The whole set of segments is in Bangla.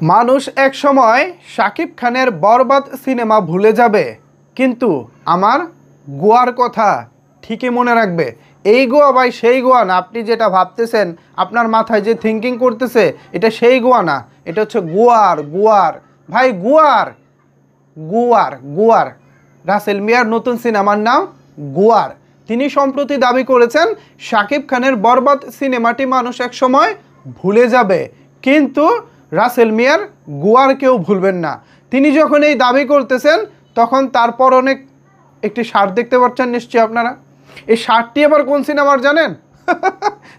মানুষ এক সময় শাকিব খানের বরবাদ সিনেমা ভুলে যাবে, কিন্তু আমার গোয়ার কথা ঠিকই মনে রাখবে। এই গোয়া ভাই সেই গোয়া না, আপনি যেটা ভাবতেছেন, আপনার মাথায় যে থিঙ্কিং করতেছে এটা সেই গোয়া না, এটা হচ্ছে গোয়ার গোয়ার ভাই, গোয়ার গোয়ার গোয়ার রাসেল মিয়ার নতুন সিনেমার নাম গোয়ার। তিনি সম্প্রতি দাবি করেছেন শাকিব খানের বরবাদ সিনেমাটি মানুষ এক সময় ভুলে যাবে, কিন্তু রাসেল মিয়ার গোয়ার কেউ ভুলবেন না। তিনি যখন এই দাবি করতেছেন তখন তারপর অনেক একটি শার্ট দেখতে পাচ্ছেন নিশ্চয়ই আপনারা। এই শার্টটি আবার কোন সিনেমার জানেন?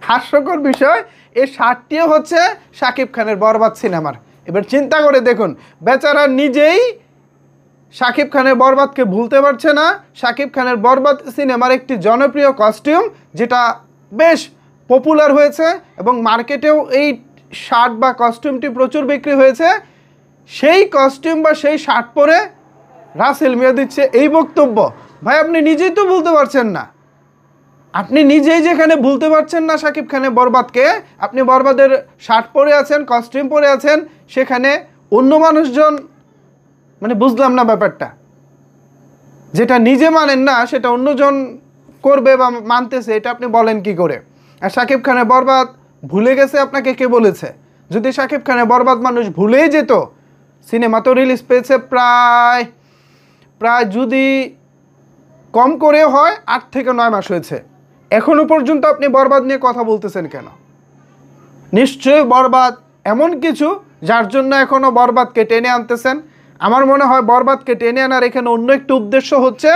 হাস্যকর বিষয়, এই শার্টটিও হচ্ছে শাকিব খানের বরবাদ সিনেমার। এবার চিন্তা করে দেখুন, বেচারা নিজেই শাকিব খানের বরবাদকে ভুলতে পারছে না। শাকিব খানের বরবাদ সিনেমার একটি জনপ্রিয় কস্টিউম যেটা বেশ পপুলার হয়েছে এবং মার্কেটেও এই শার্ট বা কস্টিউমটি প্রচুর বিক্রি হয়েছে, সেই কস্টিউম বা সেই শার্ট পরে রাসেল মিয়া দিচ্ছে এই বক্তব্য। ভাই আপনি নিজেই তো ভুলতে পারছেন না, আপনি নিজেই যেখানে ভুলতে পারছেন না শাকিব খানের বরবাদকে, আপনি বরবাদের শার্ট পরে আছেন, কস্টিউম পরে আছেন, সেখানে অন্য মানুষজন, মানে বুঝলাম না ব্যাপারটা। যেটা নিজে মানেন না সেটা অন্যজন করবে বা মানতেছে, এটা আপনি বলেন কি করে? আর শাকিব খানের বরবাদ ভুলে গেছে আপনাকে কে বলেছে? যদি শাকিব খানের বরবাদ মানুষ ভুলেই যেত, সিনেমা তো রিলিজ পেয়েছে প্রায় যদি কম করে হয় 8 থেকে 9 মাস হয়েছে, এখনো পর্যন্ত আপনি বরবাদ নিয়ে কথা বলতেছেন কেন? নিশ্চয়ই বরবাদ এমন কিছু যার জন্য এখনো বরবাদকে টেনে আনতেছেন। আমার মনে হয় বরবাদকে টেনে আনার এখানে অন্য একটি উদ্দেশ্য হচ্ছে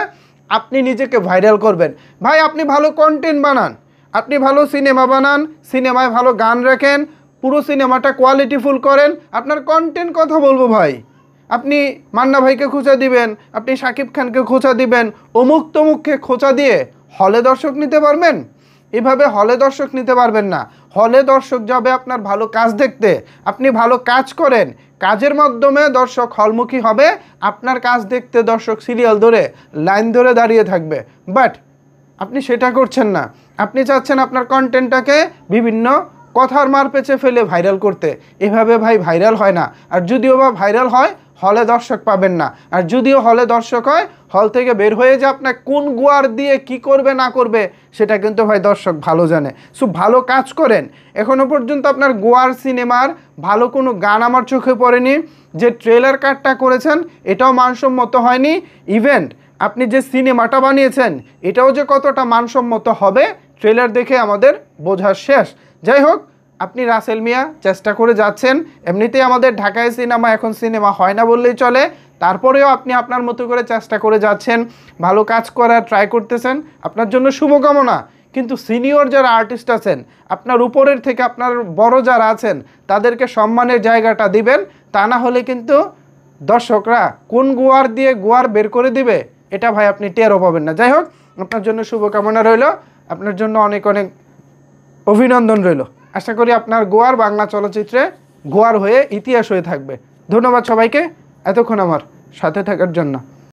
আপনি নিজেকে ভাইরাল করবেন। ভাই আপনি ভালো কন্টেন্ট বানান, আপনি ভালো সিনেমা বানান, সিনেমায় ভালো গান রাখেন, পুরো সিনেমাটা কোয়ালিটিফুল করেন, আপনার কন্টেন্ট কথা বলবো ভাই। আপনি মান্না ভাইকে খোঁচা দিবেন, আপনি শাকিব খানকে খোঁচা দিবেন, অমুক তমুককে খোঁচা দিয়ে হলে দর্শক নিতে পারবেন? এভাবে হলে দর্শক নিতে পারবেন না। হলে দর্শক যাবে আপনার ভালো কাজ দেখতে, আপনি ভালো কাজ করেন, কাজের মাধ্যমে দর্শক হলমুখী হবে, আপনার কাজ দেখতে দর্শক সিরিয়াল ধরে লাইন ধরে দাঁড়িয়ে থাকবে। বাট আপনি সেটা করছেন না, আপনি চাচ্ছেন আপনার কন্টেন্টটাকে বিভিন্ন কথার মার পেঁচে ফেলে ভাইরাল করতে। এভাবে ভাই ভাইরাল হয় না। আর যদিও বা ভাইরাল হয়, হলে দর্শক পাবেন না। আর যদিও হলে দর্শক হয়, হল থেকে বের হয়ে যে আপনার কোন গোয়ার দিয়ে কি করবে না করবে সেটা কিন্তু ভাই দর্শক ভালো জানে। সো ভালো কাজ করেন। এখনও পর্যন্ত আপনার গোয়ার সিনেমার ভালো কোনো গান আমার চোখে পড়েনি। যে ট্রেলার কাটটা করেছেন এটাও মানসম্মত হয়নি। ইভেন আপনি যে সিনেমাটা বানিয়েছেন এটাও যে কতটা মানসম্মত হবে ট্রেলার দেখে আমাদের বোঝা শেষ। যাই হোক, আপনি রাসেল মিয়া চেষ্টা করে যাচ্ছেন। এমনিতেই আমাদের ঢাকায় সিনেমা এখন সিনেমা হয় না বললেই চলে, তারপরেও আপনি আপনার মতো করে চেষ্টা করে যাচ্ছেন, ভালো কাজ করার ট্রাই করতেছেন, আপনার জন্য শুভকামনা। কিন্তু সিনিয়র যারা আর্টিস্ট আছেন, আপনার উপরের থেকে আপনার বড় যারা আছেন, তাদেরকে সম্মানের জায়গাটা দিবেন। তা না হলে কিন্তু দর্শকরা কোন গোয়ার দিয়ে গোয়ার বের করে দিবে এটা ভাই আপনি টেরও পাবেন না। যাই হোক, আপনার জন্য শুভকামনা রইল, আপনার জন্য অনেক অনেক অভিনন্দন রইল। আশা করি আপনার গোয়ার বাংলা চলচ্চিত্রে গোয়ার হয়ে ইতিহাস হয়ে থাকবে। ধন্যবাদ সবাইকে এতক্ষণ আমার সাথে থাকার জন্য।